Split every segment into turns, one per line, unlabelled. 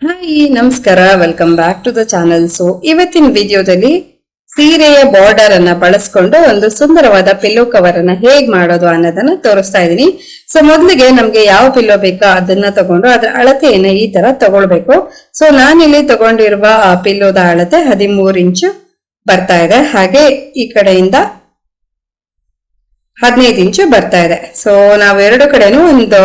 Hi ನಮಸ್ಕಾರ, welcome back to the channel. So ಇವತ್ತಿನ ವಿಡಿಯೋದಲ್ಲಿ ಸೀರೆಯ ಬಾರ್ಡರ್ ಅನ್ನ ಬಳಸ್ಕೊಂಡು ಒಂದು ಸುಂದರವಾದ ಪಿಲ್ಲೋ ಕವರ್ ಅನ್ನ ಹೇಗ್ ಮಾಡೋದು ಅನ್ನೋದನ್ನ ತೋರಿಸ್ತಾ ಇದೀನಿ. ಸೊ ಮೊದಲಿಗೆ ನಮ್ಗೆ ಯಾವ ಪಿಲ್ಲೋ ಬೇಕೋ ಅದನ್ನ ತಗೊಂಡು ಅದ್ರ ಅಳತೆಯನ್ನ ಈ ತರ ತಗೊಳ್ಬೇಕು. ಸೊ ನಾನಿಲ್ಲಿ ತಗೊಂಡಿರುವ ಆ ಪಿಲ್ಲೋದ ಅಳತೆ 13 ಇಂಚು ಬರ್ತಾ ಇದೆ. ಹಾಗೆ ಈ ಕಡೆಯಿಂದ 15 ಇಂಚು ಬರ್ತಾ ಇದೆ. ಸೊ ನಾವು ಎರಡು ಕಡೆನೂ ಒಂದು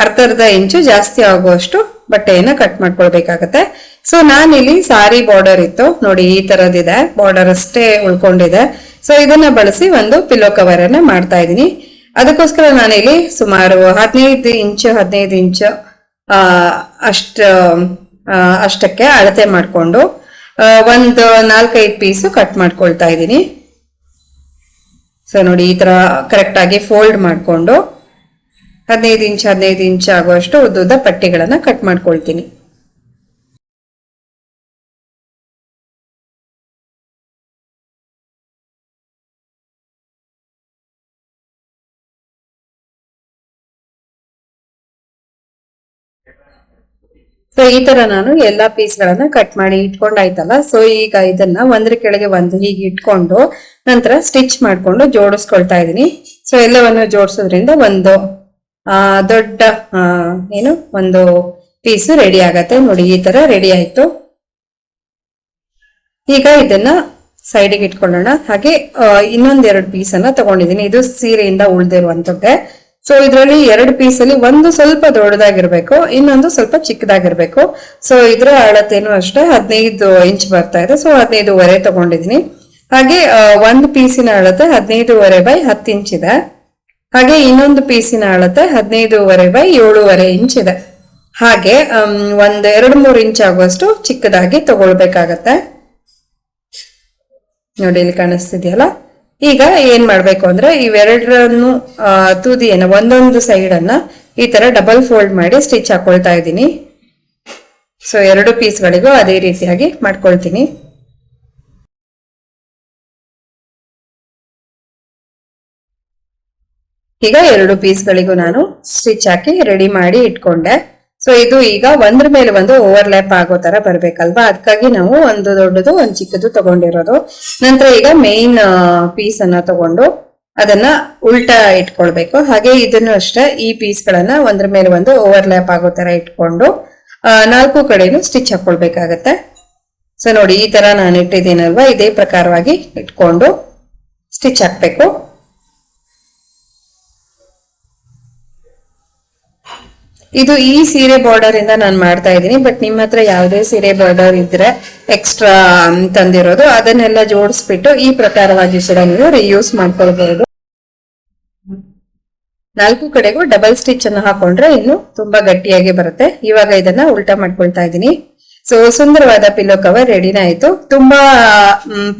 ಅರ್ಧ ಇಂಚು ಜಾಸ್ತಿ ಆಗುವಷ್ಟು ಬಟ್ಟೆಯನ್ನ ಕಟ್ ಮಾಡ್ಕೊಳ್ಬೇಕಾಗತ್ತೆ. ಸೊ ನಾನಿಲ್ಲಿ ಸಾರಿ ಬಾರ್ಡರ್ ಇತ್ತು ನೋಡಿ, ಈ ತರದಿದೆ ಬಾರ್ಡರ್ ಅಷ್ಟೇ ಉಳ್ಕೊಂಡಿದೆ. ಸೊ ಇದನ್ನ ಬಳಸಿ ಒಂದು ಪಿಲ್ಲೋ ಕವರ್ ಅನ್ನ ಮಾಡ್ತಾ ಇದೀನಿ. ಅದಕ್ಕೋಸ್ಕರ ನಾನಿಲ್ಲಿ ಸುಮಾರು 15 ಇಂಚು ಅಷ್ಟಕ್ಕೆ ಅಳತೆ ಮಾಡ್ಕೊಂಡು ಒಂದು 4-5 ಪೀಸು ಕಟ್ ಮಾಡ್ಕೊಳ್ತಾ ಇದ್ದೀನಿ. ಸೊ ನೋಡಿ, ಈ ತರ ಕರೆಕ್ಟ್ ಆಗಿ ಫೋಲ್ಡ್ ಮಾಡ್ಕೊಂಡು 15 ಇಂಚ್ ಆಗುವಷ್ಟು ಉದ್ದುದ್ದ ಪಟ್ಟಿಗಳನ್ನ ಕಟ್ ಮಾಡ್ಕೊಳ್ತೀನಿ. ಸೊ ಈ ತರ ನಾನು ಎಲ್ಲಾ ಪೀಸ್ ಗಳನ್ನ ಕಟ್ ಮಾಡಿ ಇಟ್ಕೊಂಡಾಯ್ತಲ್ಲ. ಸೊ ಈಗ ಇದನ್ನ ಒಂದ್ರ ಕೆಳಗೆ ಒಂದು ಹೀಗೆ ಇಟ್ಕೊಂಡು ನಂತರ ಸ್ಟಿಚ್ ಮಾಡ್ಕೊಂಡು ಜೋಡಿಸ್ಕೊಳ್ತಾ ಇದೀನಿ. ಸೊ ಎಲ್ಲವನ್ನು ಜೋಡಿಸೋದ್ರಿಂದ ಒಂದು ದೊಡ್ಡ ಒಂದು ಪೀಸ್ ರೆಡಿ ಆಗತ್ತೆ ನೋಡಿ. ಈ ತರ ರೆಡಿ ಆಯ್ತು. ಈಗ ಇದನ್ನ ಸೈಡಿಗೆ ಇಟ್ಕೊಳ್ಳೋಣ. ಹಾಗೆ ಇನ್ನೊಂದೆರಡು ಪೀಸ್ ಅನ್ನ ತಗೊಂಡಿದ್ದೀನಿ. ಇದು ಸೀರೆಯಿಂದ ಉಳ್ದಿರುವಂತದ್ದೇ. ಸೊ ಇದರಲ್ಲಿ 2 ಪೀಸಲ್ಲಿ ಒಂದು ಸ್ವಲ್ಪ ದೊಡ್ಡದಾಗಿರ್ಬೇಕು, ಇನ್ನೊಂದು ಸ್ವಲ್ಪ ಚಿಕ್ಕದಾಗಿರ್ಬೇಕು. ಸೊ ಇದ್ರ ಅಳತೆನೂ ಅಷ್ಟೇ 15 ಇಂಚ್ ಬರ್ತಾ ಇದೆ. ಸೊ 15.5 ತಗೊಂಡಿದ್ದೀನಿ. ಹಾಗೆ ಒಂದು ಪೀಸಿನ ಅಳತೆ 15.5 by 10 ಇಂಚ್ ಇದೆ. ಹಾಗೆ ಇನ್ನೊಂದು ಪೀಸಿನ ಅಳತೆ 15.5 by 7.5 ಇಂಚ್ ಇದೆ. ಹಾಗೆ ಒಂದ್ 2-3 ಇಂಚ್ ಆಗುವಷ್ಟು ಚಿಕ್ಕದಾಗಿ ತಗೊಳ್ಬೇಕಾಗತ್ತೆ ನೋಡಿ, ಇಲ್ಲಿ ಕಾಣಿಸ್ತಿದ್ಯಲ್ಲ. ಈಗ ಏನ್ ಮಾಡ್ಬೇಕು ಅಂದ್ರೆ ಇವೆರಡರನ್ನು ತುದಿಯನ್ನ ಒಂದೊಂದು ಸೈಡ್ ಅನ್ನ ಈ ತರ ಡಬಲ್ ಫೋಲ್ಡ್ ಮಾಡಿ ಸ್ಟಿಚ್ ಹಾಕೊಳ್ತಾ ಇದ್ದೀನಿ. ಸೊ 2 ಪೀಸ್ಗಳಿಗೂ ಅದೇ ರೀತಿಯಾಗಿ ಮಾಡ್ಕೊಳ್ತೀನಿ. ಈಗ 2 ಪೀಸ್ಗಳಿಗೂ ನಾನು ಸ್ಟಿಚ್ ಹಾಕಿ ರೆಡಿ ಮಾಡಿ ಇಟ್ಕೊಂಡೆ. ಸೊ ಇದು ಈಗ ಒಂದ್ರ ಮೇಲೆ ಒಂದು ಓವರ್ಲ್ಯಾಪ್ ಆಗೋ ತರ ಬರ್ಬೇಕಲ್ವಾ, ಅದಕ್ಕಾಗಿ ನಾವು ಒಂದು ದೊಡ್ಡದು ಒಂದು ಚಿಕ್ಕದು ತಗೊಂಡಿರೋದು. ನಂತರ ಈಗ ಮೇನ್ ಪೀಸ್ ಅನ್ನ ತಗೊಂಡು ಅದನ್ನ ಉಲ್ಟಾ ಇಟ್ಕೊಳ್ಬೇಕು. ಹಾಗೆ ಇದನ್ನು ಅಷ್ಟೇ ಈ ಪೀಸ್ ಗಳನ್ನ ಒಂದ್ರ ಮೇಲೆ ಒಂದು ಓವರ್ಲ್ಯಾಪ್ ಆಗೋ ತರ ಇಟ್ಕೊಂಡು 4 ಕಡೆನೂ ಸ್ಟಿಚ್ ಹಾಕೊಳ್ಬೇಕಾಗತ್ತೆ. ಸೊ ನೋಡಿ, ಈ ತರ ನಾನು ಇಟ್ಟಿದ್ದೀನಲ್ವಾ, ಇದೇ ಪ್ರಕಾರವಾಗಿ ಇಟ್ಕೊಂಡು ಸ್ಟಿಚ್ ಹಾಕ್ಬೇಕು. ಇದು ಈ ಸೀರೆ ಬಾರ್ಡರ್ ಇಂದ ನಾನು ಮಾಡ್ತಾ ಇದ್ದೀನಿ. ಬಟ್ ನಿಮ್ಮ ಹತ್ರ ಯಾವುದೇ ಸೀರೆ ಬಾರ್ಡರ್ ಇದ್ರೆ ಎಕ್ಸ್ಟ್ರಾ ತಂದಿರೋದು ಅದನ್ನೆಲ್ಲ ಜೋಡಿಸ್ಬಿಟ್ಟು ಈ ಪ್ರಕಾರವಾಗಿ ಕೂಡ ನೀವು ರಿಯೂಸ್ ಮಾಡ್ಕೊಳ್ಬಹುದು. 4 ಕಡೆಗೂ ಡಬಲ್ ಸ್ಟಿಚ್ ಅನ್ನು ಹಾಕೊಂಡ್ರೆ ಇನ್ನು ತುಂಬಾ ಗಟ್ಟಿಯಾಗಿ ಬರುತ್ತೆ. ಇವಾಗ ಇದನ್ನ ಉಲ್ಟಾ ಮಾಡ್ಕೊಳ್ತಾ ಇದ್ದೀನಿ. ಸೊ ಸುಂದರವಾದ ಪಿಲ್ಲೋ ಕವರ್ ರೆಡಿನ ಆಯ್ತು. ತುಂಬಾ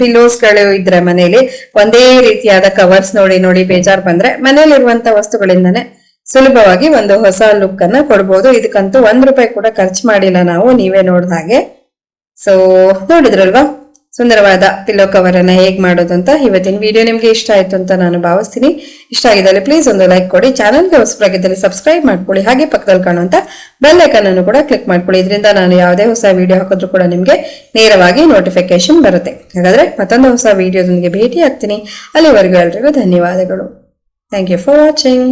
ಪಿಲ್ಲೋಸ್ ಗಳು ಇದ್ರೆ ಮನೇಲಿ ಒಂದೇ ರೀತಿಯಾದ ಕವರ್ಸ್ ನೋಡಿ ನೋಡಿ ಬೇಜಾರ್ ಬಂದ್ರೆ ಮನೇಲಿರುವಂತ ವಸ್ತುಗಳಿಂದಾನೆ ಸುಲಭವಾಗಿ ಒಂದು ಹೊಸ ಲುಕ್ ಅನ್ನ ಕೊಡ್ಬೋದು. ಇದಕ್ಕಂತೂ ₹1 ಕೂಡ ಖರ್ಚು ಮಾಡಿಲ್ಲ ನಾವು, ನೀವೇ ನೋಡಿದ ಹಾಗೆ. ಸೊ ನೋಡಿದ್ರಲ್ವಾ ಸುಂದರವಾದ ಪಿಲ್ಲೋ ಕವರ್ ಅನ್ನ ಹೇಗ್ ಮಾಡೋದು ಅಂತ. ಇವತ್ತಿನ ವಿಡಿಯೋ ನಿಮ್ಗೆ ಇಷ್ಟ ಆಯ್ತು ಅಂತ ನಾನು ಭಾವಿಸ್ತೀನಿ. ಇಷ್ಟ ಆಗಿದ್ದಲ್ಲಿ ಪ್ಲೀಸ್ ಒಂದು ಲೈಕ್ ಕೊಡಿ. ಚಾನಲ್ಗೆ ಹೊಸಬರಾಗಿದ್ದಲ್ಲಿ ಸಬ್ಸ್ಕ್ರೈಬ್ ಮಾಡ್ಕೊಳ್ಳಿ. ಹಾಗೆ ಪಕ್ಕದಲ್ಲಿ ಕಾಣುವಂತ ಬೆಲ್ ಐಕಾನ್ ಅನ್ನು ಕೂಡ ಕ್ಲಿಕ್ ಮಾಡ್ಕೊಳ್ಳಿ. ಇದರಿಂದ ನಾನು ಯಾವುದೇ ಹೊಸ ವಿಡಿಯೋ ಹಾಕಿದ್ರು ಕೂಡ ನಿಮ್ಗೆ ನೇರವಾಗಿ ನೋಟಿಫಿಕೇಶನ್ ಬರುತ್ತೆ. ಹಾಗಾದ್ರೆ ಮತ್ತೊಂದು ಹೊಸ ವಿಡಿಯೋದೊಂದಿಗೆ ಭೇಟಿ ಆಗ್ತೀನಿ. ಅಲ್ಲಿವರೆಗೂ ಎಲ್ರಿಗೂ ಧನ್ಯವಾದಗಳು. Thank you for watching.